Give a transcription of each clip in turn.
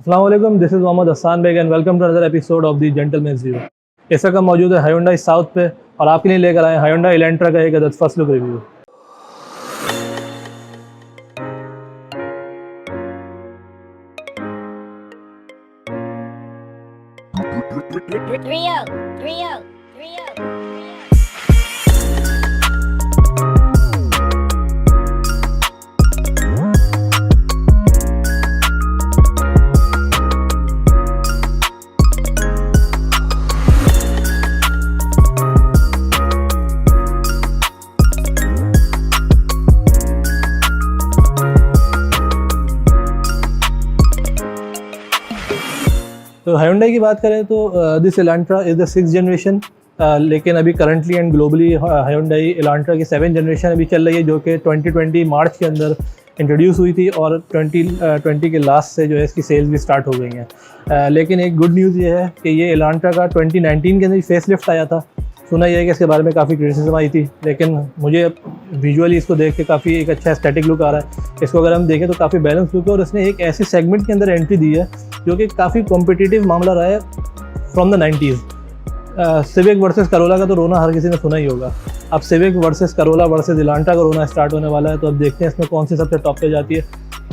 अस्सलाम वालेकुम, this is Mohammad Hasan Baig and welcome to another episode of the gentleman's view. इस वक्त हम मौजूद है हायोंडाई साउथ पे और आपके लिए लेकर आए हायोंडाई एलेंट्रा का एक अदद फर्स्ट लुक रिव्यू। Rio. तो हायोंडाई की बात करें तो this Elantra is the 6th generation, लेकिन अभी करंटली एंड ग्लोबली हायोंडाई एलेंट्रा की 7th जनरेशन अभी चल रही है, जो कि 2020 मार्च के अंदर इंट्रोड्यूस हुई थी और 2020 के लास्ट से जो है इसकी सेल्स भी स्टार्ट हो गई हैं। लेकिन एक गुड न्यूज़ ये है कि ये एलेंट्रा का 2019 के अंदर फेस लिफ्ट आया था। सुना यह है कि इसके बारे में काफ़ी क्रिटिसिज्म आई थी, लेकिन मुझे विजुअली इसको देख के काफ़ी एक अच्छा एस्थेटिक लुक आ रहा है। इसको अगर हम देखें तो काफ़ी बैलेंस लुक है और इसने एक ऐसे सेगमेंट के अंदर एंट्री दी है जो कि काफ़ी कॉम्पिटिटिव मामला रहा है from the 90s। Civic versus Corolla का तो रोना हर किसी ने सुना ही होगा। अब civic versus Corolla versus Elantra का रोना स्टार्ट होने वाला है, तो अब देखते हैं इसमें कौन सी सबसे टॉप पे जाती है।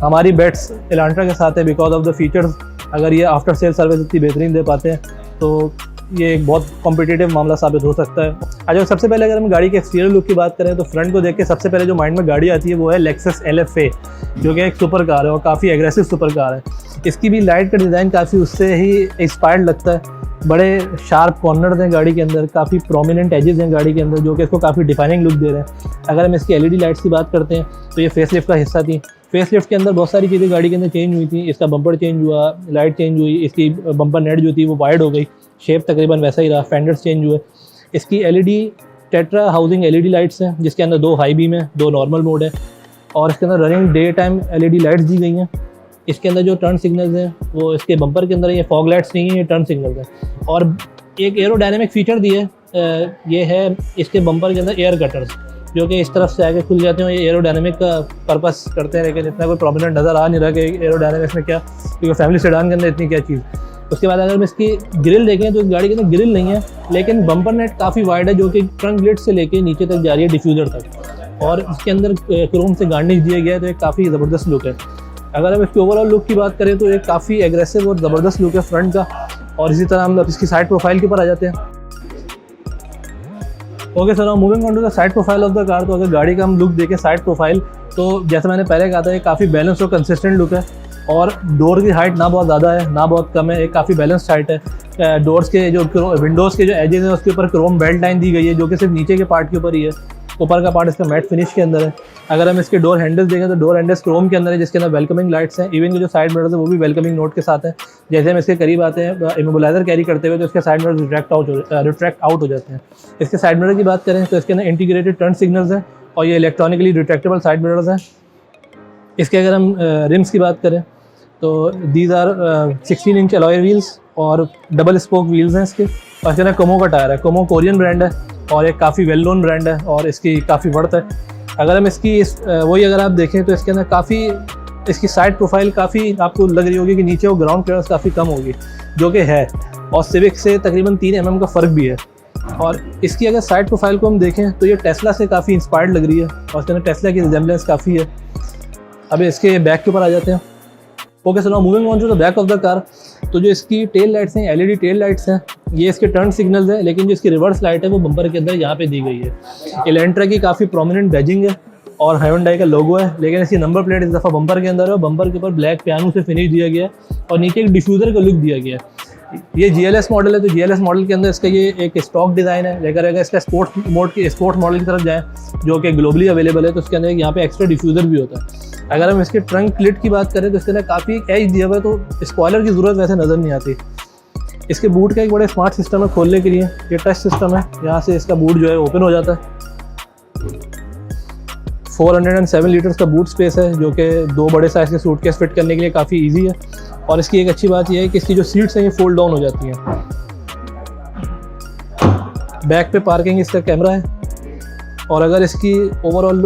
हमारी बेट्स एलेंट्रा के साथ है बिकॉज ऑफ द फीचर्स। अगर ये आफ्टर सेल सर्विस इतनी बेहतरीन दे पाते हैं तो ये एक बहुत कॉम्पिटिटिव मामला साबित हो सकता है। अच्छा, सबसे पहले अगर हम गाड़ी के एक्सटीरियर लुक की बात करें तो फ्रंट को देख के सबसे पहले जो माइंड में गाड़ी आती है वो है लेक्सस LFA, जो कि एक सुपर कार है और काफ़ी एग्रेसिव सुपर कार है। इसकी भी लाइट का डिज़ाइन काफ़ी उससे ही इंस्पायर्ड लगता है। बड़े शार्प कॉर्नर्स हैं गाड़ी के अंदर, काफ़ी प्रोमिनेंट एजेस हैं गाड़ी के अंदर, जो कि इसको काफ़ी डिफाइनिंग लुक दे रहे हैं। अगर हम इसकी LED लाइट्स की बात करते हैं तो ये फेस लिफ्ट का हिस्सा थी। फेस लिफ्ट के अंदर बहुत सारी चीज़ें गाड़ी के अंदर चेंज हुई थी। इसका बम्पर चेंज हुआ, लाइट चेंज हुई, इसकी बम्पर नेट जो थी वो वाइड हो गई, शेप तकरीबन वैसा ही रहा, फेंडर्स चेंज हुए। इसकी LED tetra housing LED lights हैं, जिसके अंदर 2 हाई बीम है, 2 नॉर्मल मोड है और इसके अंदर running daytime LED lights दी गई हैं। इसके अंदर जो टर्न सिग्नल्स हैं वो इसके बम्पर के अंदर ये फॉग लाइट्स नहीं है, ये टर्न सिग्नल्स हैं। और एक एरोडायनेमिक फीचर दी है, ये है इसके बम्पर के अंदर एयर कटर्स, जो कि इस तरफ से आके खुल जाते हैं। ये एरोडायनेमिक का पर्पस करते हैं, लेकिन इतना कोई प्रोमिनेंट नज़र आ नहीं रहा कि एरोडायनेमिक्स में क्या, क्योंकि फैमिली सेडान के अंदर इतनी क्या चीज़। उसके बाद अगर हम इसकी ग्रिल देखें तो इस गाड़ी के अंदर ग्रिल नहीं है, लेकिन बम्पर नेट काफ़ी वाइड है, जो कि ट्रंक ग्लिट से लेके नीचे तक जा रही है डिफ्यूज़र तक, और इसके अंदर क्रोम से गार्निश दिया गया है, तो एक काफ़ी ज़बरदस्त लुक है। अगर हम इसकी ओवरऑल लुक की बात करें तो एक काफ़ी एग्रेसिव और ज़बरदस्त लुक है फ्रंट का। और इसी तरह हम इसकी साइड प्रोफाइल के ऊपर आ जाते हैं। Okay sir, moving on to the side profile of the car. तो अगर गाड़ी का हम लुक देखें साइड प्रोफाइल, तो जैसे मैंने पहले कहा था ये काफ़ी बैलेंस और कंसिस्टेंट लुक है। और डोर की हाइट ना बहुत ज़्यादा है ना बहुत कम है, एक काफ़ी बैलेंस्ड हाइट है। डोर्स के जो विंडोज़ के जो एजेस हैं उसके ऊपर क्रोम बेल्ट लाइन दी गई है, जो कि सिर्फ नीचे के पार्ट के ऊपर ही है, ऊपर का पार्ट इसका मैट फिनिश के अंदर है। अगर हम इसके डोर हैंडल्स देखें तो डोर हैंडल्स क्रोम के अंदर है, जिसके अंदर वेलकमिंग लाइट्स हैं। इवन के जो साइड मिरर्स है वो भी वेलकमिंग नोट के साथ है। जैसे हम इसके करीब आते हैं इमोबिलाइजर कैरी करते हुए तो इसके साइड मिरर्स रिट्रैक्ट आउट हो जाते हैं। इसके साइड मिरर की बात करें तो इसके अंदर इंटीग्रेटेड टर्न सिग्नल्स हैं और ये इलेक्ट्रॉनिकली रिट्रैक्टेबल साइड मिरर्स हैं। इसके अगर हम रिम्स की बात करें तो these are 16 inch alloy wheels और डबल स्पोक व्हील्स हैं इसके। और इसके अंदर कोमो का टायर है। कोमो कोरियन ब्रांड है और एक काफ़ी वेल नोन ब्रांड है और इसकी काफ़ी वर्थ है। अगर हम इसकी वही अगर आप देखें तो इसके अंदर काफ़ी इसकी साइड प्रोफाइल काफ़ी आपको लग रही होगी कि नीचे वो ग्राउंड क्लियरेंस काफ़ी कम होगी, जो कि है, और सिविक से तकरीबन 3 mm का फ़र्क भी है। और इसकी अगर साइड प्रोफाइल को हम देखें तो ये टेस्ला से काफ़ी इंस्पायर्ड लग रही है और इसके अंदर टेस्ला की रिजेम्बलेंस काफ़ी है। अब इसके बैक के ऊपर आ जाते हैं। Okay sir, moving on to the back of the car. तो जो इसकी टेल लाइट्स हैं LED टेल लाइट्स हैं, ये इसके टर्न सिग्नल्स हैं, लेकिन जो इसकी रिवर्स लाइट है वो बम्पर के अंदर यहाँ पे दी गई है। एलेंट्रा की काफ़ी प्रोमिनेंट बैजिंग है और हायोंडाई का लोगो है, लेकिन इसकी नंबर प्लेट इस दफ़ा बम्पर के अंदर है और बम्पर के ऊपर ब्लैक पियानो से फिनिश दिया गया है और नीचे एक डिफ्यूज़र का लुक दिया गया है। ये GLS मॉडल है, तो GLS मॉडल के अंदर इसका ये एक स्टॉक डिज़ाइन है। लेकर अगर इसका स्पोर्ट्स मॉडल की तरफ जाए जो कि ग्लोबली अवेलेबल है, तो उसके अंदर यहाँ पे एक्स्ट्रा डिफ्यूज़र भी होता है। अगर हम इसके ट्रंक क्लिट की बात करें तो इसके अंदर काफ़ी एज दिया हुआ है, तो स्पॉयलर की ज़रूरत वैसे नज़र नहीं आती। इसके बूट का एक बड़ा स्मार्ट सिस्टम है खोलने के लिए, ये टच सिस्टम है, यहाँ से इसका बूट जो है ओपन हो जाता है। 407 लीटर्स का बूट स्पेस है, जो कि 2 बड़े साइज़ के सूटकेस फिट करने के लिए काफ़ी इजी है। और इसकी एक अच्छी बात यह है कि इसकी जो सीट्स हैं ये फोल्ड डाउन हो जाती हैं। बैक पे पार्किंग इसका कैमरा है। और अगर इसकी ओवरऑल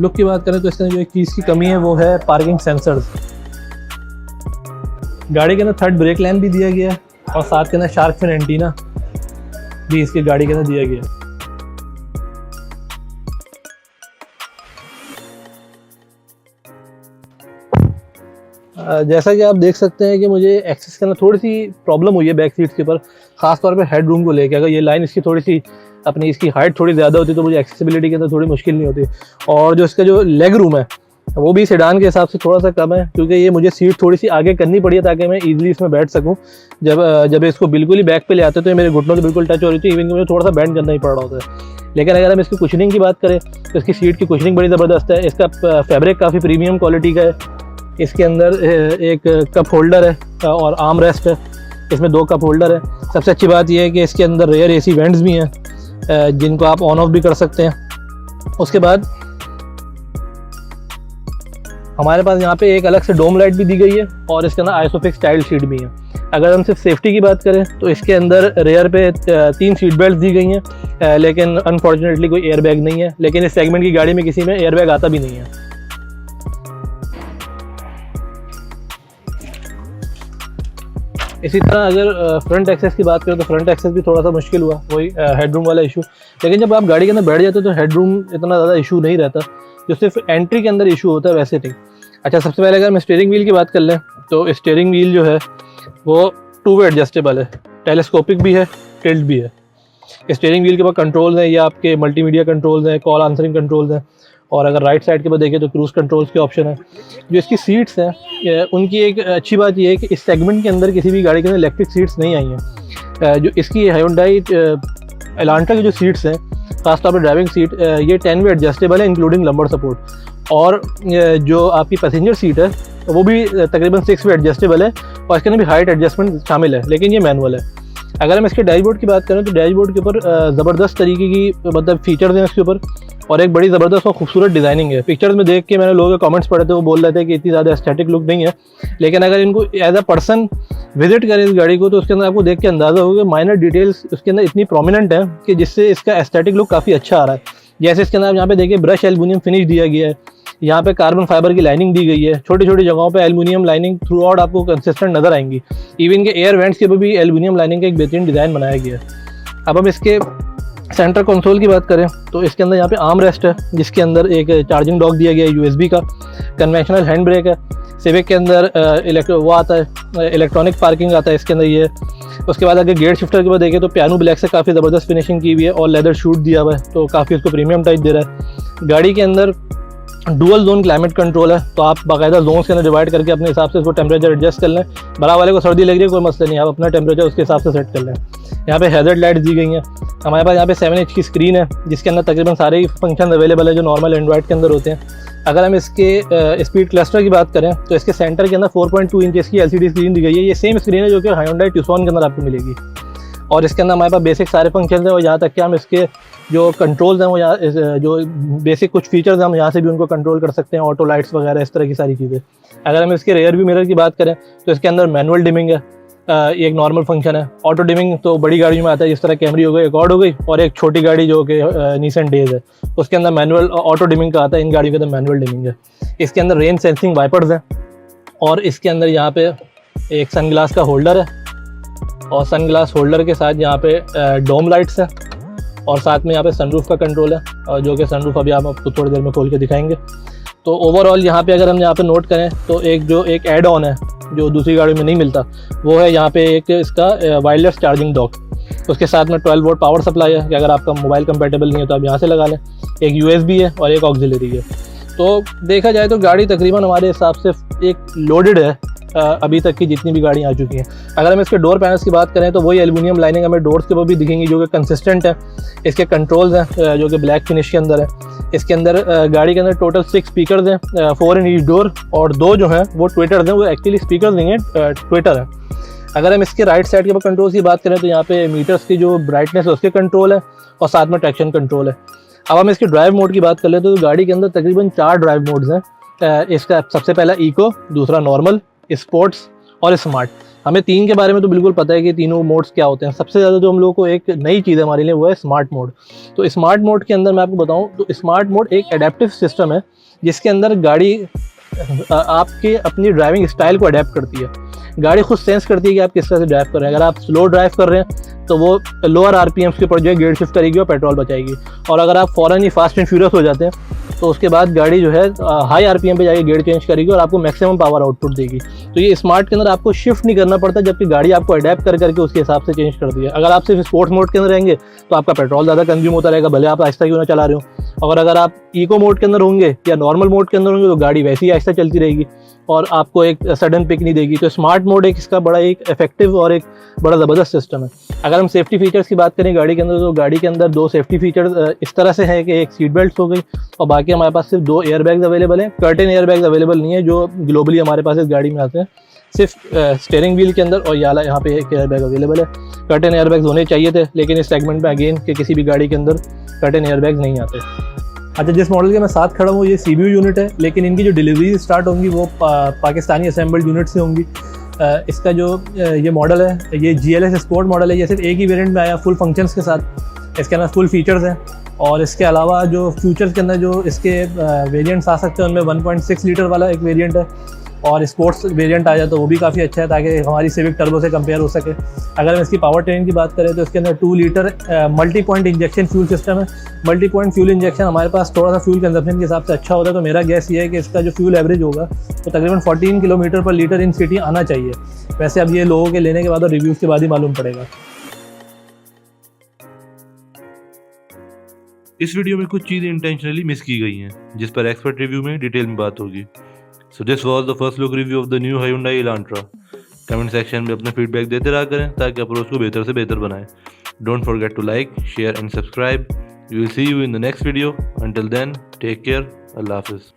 लुक की बात करें तो इसके जो एक चीज़ की कमी है वो है पार्किंग सेंसर्स। गाड़ी के अंदर थर्ड ब्रेक लैम्प भी दिया गया है और साथ के अंदर शार्क फिन एंटीना भी इसकी गाड़ी के अंदर दिया गया है। जैसा कि आप देख सकते हैं कि मुझे एक्सेस करना थोड़ी सी प्रॉब्लम हुई है बैक सीट्स के ऊपर, ख़ास तौर पे हेड रूम को लेकर। अगर ये लाइन इसकी थोड़ी सी अपनी इसकी हाइट थोड़ी ज़्यादा होती तो मुझे एक्सेसिबिलिटी के अंदर थोड़ी मुश्किल नहीं होती। और जो इसका जो लेग रूम है वो भी सेडान के हिसाब से थोड़ा सा कम है, क्योंकि ये मुझे सीट थोड़ी सी आगे करनी पड़ी है ताकि मैं ईजिली इसमें बैठ सकूँ। जब इसको बिल्कुल ही बैक पे ले आते तो मेरे घुटनों से बिल्कुल टच हो रही थी, इवन कि मुझे थोड़ा सा बैंड करना ही पड़ रहा होता है। लेकिन अगर हम इसकी कुशनिंग की बात करें तो इसकी सीट की कुशनिंग बड़ी ज़बरदस्त है। इसका फैब्रिक काफ़ी प्रीमियम क्वालिटी का है। इसके अंदर एक कप होल्डर है और आर्म रेस्ट है, इसमें 2 कप होल्डर है। सबसे अच्छी बात यह है कि इसके अंदर रेयर एसी वेंट्स भी हैं जिनको आप ऑन ऑफ भी कर सकते हैं। उसके बाद हमारे पास यहाँ पे एक अलग से डोम लाइट भी दी गई है और इसके अंदर आइसोफिक्स चाइल्ड सीट भी है। अगर हम सिर्फ सेफ्टी की बात करें तो इसके अंदर रेयर पे 3 सीट बेल्ट दी गई हैं, लेकिन अनफॉर्चुनेटली कोई एयरबैग नहीं है। लेकिन इस सेगमेंट की गाड़ी में किसी में एयरबैग आता भी नहीं है। इसी तरह अगर फ्रंट एक्सेस की बात करें तो फ्रंट एक्सेस भी थोड़ा सा मुश्किल हुआ, वही हेडरूम वाला इशू। लेकिन जब आप गाड़ी के अंदर बैठ जाते हो तो हेडरूम इतना ज़्यादा इशू नहीं रहता, जो सिर्फ एंट्री के अंदर इशू होता है वैसे नहीं। अच्छा, सबसे पहले अगर हम स्टीयरिंग व्हील की बात कर लें तो स्टीयरिंग व्हील जो है वो 2 वे एडजस्टेबल है, टेलीस्कोपिक भी है, टिल्ट भी है। स्टीयरिंग व्हील के पास कंट्रोल्स हैं, ये आपके मल्टीमीडिया कंट्रोल्स हैं, कॉल आंसरिंग कंट्रोल्स हैं। और अगर राइट साइड के पास देखें तो क्रूज कंट्रोल्स के ऑप्शन है। जो इसकी सीट्स हैं उनकी एक अच्छी बात यह है कि इस सेगमेंट के अंदर किसी भी गाड़ी के अंदर इलेक्ट्रिक सीट्स नहीं आई हैं। जो इसकी हायोंडाई एलांट्रा की जो सीट्स हैं, खासतौर पर ड्राइविंग सीट, ये 10 वे एडजस्टेबल है इंक्लूडिंग लंबर सपोर्ट। और जो आपकी पैसेंजर सीट है वो भी तकरीबन 6 वे एडजस्टेबल है और इसके अंदर भी हाइट एडजस्टमेंट शामिल है, लेकिन ये मैनुअल है। अगर हम इसके डैशबोर्ड की बात करें तो डैशबोर्ड के ऊपर ज़बरदस्त तरीके की मतलब फीचर्स हैं इसके ऊपर और एक बड़ी ज़बरदस्त और खूबसूरत डिज़ाइनिंग है। पिक्चर्स में देख के मैंने लोगों के कमेंट्स पढ़े थे, वो बोल रहे थे कि इतनी ज़्यादा एस्थेटिक लुक नहीं है, लेकिन अगर इनको एज अ पर्सन विजिट करें इस गाड़ी को तो उसके अंदर आपको देख के अंदाज़ा होगा कि माइनर डिटेल्स उसके अंदर इतनी प्रोमिनेंट है कि जिससे इसका एस्थेटिक लुक काफ़ी अच्छा आ रहा है। जैसे इसके अंदर आप यहाँ पे देखिए ब्रश एल्युमिनियम फिनिश दिया गया है, यहाँ पे कार्बन फाइबर की लाइनिंग दी गई है, छोटी छोटी जगहों पे एल्युमिनियम लाइनिंग थ्रू आउट आपको कंसिस्टेंट नजर आएंगी। इवन के एयर वेंट्स के ऊपर भी एल्युमिनियम लाइनिंग का एक बेहतरीन डिज़ाइन बनाया गया है। अब हम इसके सेंटर कंसोल की बात करें तो इसके अंदर यहाँ पे आर्म रेस्ट है, जिसके अंदर एक चार्जिंग डॉक दिया गया है USB का, कन्वेंशनल हैंड ब्रेक है। सिविक के अंदर वो आता है, इलेक्ट्रॉनिक पार्किंग आता है इसके अंदर ये। उसके बाद अगर गेयर शिफ्टर के बाद देखें तो पियानो ब्लैक से काफ़ी ज़बरदस्त फिनिशिंग की हुई है और लेदर शूट दिया हुआ है, तो काफ़ी उसको प्रीमियम टाइप दे रहा है। गाड़ी के अंदर डुअल जोन क्लाइमेट कंट्रोल है, तो आप बाकायदा जोन्स के अंदर डिवाइड करके अपने हिसाब से उसको टेम्परेचर एडजस्ट कर लें। बड़ा वाले को सर्दी लग रही है कोई मसला नहीं, आप अपना टेम्परेचर उसके हिसाब से सेट कर लें। यहाँ पे हैज़र्ड लाइट्स दी गई हैं। हमारे पास यहाँ पे 7 इंच की स्क्रीन है जिसके अंदर तकरीबन सारे ही फंक्शन अवेलेबल है जो नॉर्मल एंड्रॉइड के अंदर होते हैं। अगर हम इसके स्पीड क्लस्टर की बात करें तो इसके सेंटर के अंदर 4.2 इंचेस की LCD स्क्रीन दी गई है। ये सेम स्क्रीन है जो कि हायोंडाई ट्यूसॉन के अंदर आपको मिलेगी और इसके अंदर हमारे पास बेसिक सारे फंक्शन हैं और यहाँ तक कि हम इसके जो कंट्रोल्स हैं वो यहाँ जो बेसिक कुछ फीचर्स हैं हम यहाँ से भी उनको कंट्रोल कर सकते हैं, ऑटो लाइट्स वगैरह इस तरह की सारी चीज़ें। अगर हम इसके रेयर व्यू मिरर की बात करें तो इसके अंदर मैनुअल डिमिंग है, एक नॉर्मल फंक्शन है। ऑटो डिमिंग तो बड़ी गाड़ियों में आता है, जिस तरह कैमरी हो गई, एकॉर्ड हो गई, और एक छोटी गाड़ी जो कि नीसेंट डेज है उसके अंदर मैनुअल ऑटो डिमिंग का आता है। इन गाड़ियों के अंदर मैनुअल डिमिंग है। इसके अंदर रेन सेंसिंग वाइपर्स हैं और इसके अंदर यहाँ पे एक सनग्लास का होल्डर है और सनग्लास होल्डर के साथ यहाँ पे डोम लाइट्स हैं और साथ में यहाँ पे सनरूफ का कंट्रोल है और जो कि सनरूफ अभी आप आपको थोड़ी देर में खोल के दिखाएंगे। तो ओवरऑल यहाँ पे अगर हम यहाँ पे नोट करें तो एक ऐड ऑन है जो दूसरी गाड़ी में नहीं मिलता, वो है यहाँ पे एक इसका वायरलेस चार्जिंग डॉक। उसके साथ में 12 वोल्ट पावर सप्लाई है कि अगर आपका मोबाइल कंपेटेबल नहीं है तो आप यहाँ से लगा लें। एक USB है और एक ऑक्सिलरी है। तो देखा जाए तो गाड़ी तकरीबन हमारे हिसाब से एक लोडेड है अभी तक की जितनी भी गाड़ियाँ आ चुकी हैं। अगर हम इसके डोर पैनल्स की बात करें तो वही एल्युमिनियम लाइनिंग हमें डोर्स के ऊपर भी दिखेंगी जो कि कंसिस्टेंट है। इसके कंट्रोल्स हैं जो कि ब्लैक फिनिश के अंदर है। इसके अंदर गाड़ी के अंदर टोटल 6 स्पीकर्स हैं, 4 इन ईच डोर, और 2 जो हैं वो ट्विटर्स हैं, वो एक्चुअली स्पीकर्स नहीं है, ट्विटर है। अगर हम इसके राइट साइड के ऊपर कंट्रोल्स की बात करें तो यहाँ पे मीटर्स की जो ब्राइटनेस है उसके कंट्रोल है और साथ में ट्रैक्शन कंट्रोल है। अब हम इसके ड्राइव मोड की बात कर ले तो गाड़ी के अंदर तकरीबन 4 ड्राइव मोड्स हैं। इसका सबसे पहला इको, दूसरा नॉर्मल, स्पोर्ट्स और स्मार्ट। हमें 3 के बारे में तो बिल्कुल पता है कि तीनों मोड्स क्या होते हैं। सबसे ज़्यादा जो हम लोगों को एक नई चीज़ है हमारे लिए वो है स्मार्ट मोड। तो स्मार्ट मोड के अंदर मैं आपको बताऊं तो स्मार्ट मोड एक एडेप्टिव सिस्टम है जिसके अंदर गाड़ी आपके अपनी ड्राइविंग स्टाइल को अडेप्ट करती है। गाड़ी खुद सेंस करती है कि आप किस तरह से ड्राइव कर रहे हैं। अगर आप स्लो ड्राइव कर रहे हैं तो वो लोअर आरपीएम्स के ऊपर जो है गियर शिफ्ट करेगी और पेट्रोल बचाएगी, और अगर आप फ़ौरन ही फास्ट एंड फ्यूरियस हो जाते हैं तो उसके बाद गाड़ी जो है हाई आरपीएम पे जाके गियर चेंज करेगी और आपको मैक्सिमम पावर आउटपुट देगी। तो ये स्मार्ट के अंदर आपको शिफ्ट नहीं करना पड़ता, जबकि गाड़ी आपको अडेप्ट कर करके उसके हिसाब से चेंज कर दी है। अगर आप सिर्फ स्पोर्ट्स मोड के अंदर रहेंगे तो आपका पेट्रोल ज़्यादा कंज्यूम होता रहेगा, भले आप आहिस्ता क्यों ना चला रहे हो। और अगर आप इको मोड के अंदर होंगे या नॉर्मल मोड के अंदर होंगे तो गाड़ी वैसे ही आहिस्ता चलती रहेगी और आपको एक सडन पिक नहीं देगी। तो स्मार्ट मोड एक इसका बड़ा एक इफेक्टिव और एक बड़ा ज़बरदस्त सिस्टम है। अगर हम सेफ्टी फीचर्स की बात करें गाड़ी के अंदर, तो गाड़ी के अंदर 2 सेफ्टी फीचर इस तरह से है कि एक सीट बेल्ट हो गई और बाकी हमारे पास सिर्फ 2 एयरबैग्स अवेलेबल हैं। कर्टेन एयरबैग्स अवेलेबल नहीं है जो ग्लोबली हमारे पास इस गाड़ी में आते हैं। सिर्फ स्टीयरिंग व्हील के अंदर और यहाँ पे एक एयरबैग अवेलेबल है। कर्टेन एयरबैग्स होने चाहिए थे, लेकिन इस सेगमेंट में अगेन कि किसी भी गाड़ी के अंदर कर्टेन एयरबैग्स नहीं आते। अच्छा, जिस मॉडल के मैं साथ खड़ा हूँ ये CBU यूनिट है, लेकिन इनकी जो डिलीवरी स्टार्ट होंगी वो पाकिस्तानी असेंबल्ड यूनिट से होंगी। इसका जो ये मॉडल है ये GLS स्पोर्ट मॉडल है। ये सिर्फ एक ही वेरिएंट में आया फुल फंक्शंस के साथ। इसके अंदर फुल फीचर्स हैं और इसके अलावा जो फ्यूचर्स के अंदर जो इसके वेरिएंट्स आ सकते हैं उनमें 1.6 लीटर वाला एक वेरिएंट है और स्पोर्ट्स वेरिएंट आ जाए तो वो भी काफ़ी अच्छा है ताकि हमारी सिविक टर्बो से कंपेयर हो सके। अगर हम इसकी पावर ट्रेन की बात करें तो इसके अंदर 2 litre multi point injection fuel system है। मल्टी पॉइंट फ्यूल इंजेक्शन हमारे पास थोड़ा सा फ्यूल कंजप्शन के हिसाब से अच्छा होता है, तो मेरा गैस ये है कि इसका जो फ्यूल एवरेज होगा तो तकरीबन 14 किलोमीटर पर लीटर इन सिटी आना चाहिए। वैसे अब ये लोगों के लेने के बाद और रिव्यूज़ के बाद ही मालूम पड़ेगा। इस वीडियो में कुछ चीज़ें इंटेंशनली मिस की गई हैं जिस पर एक्सपर्ट रिव्यू में डिटेल में बात होगी। So this was the first look review of the new Hyundai Elantra। Comment section में अपना फीडबैक देते रहा करें ताकि अप्रोच को बेहतर से बेहतर बनाएं। Don't forget to like, share and subscribe. We will see you in the next video. Until then take care. अल्लाह हाफिज़।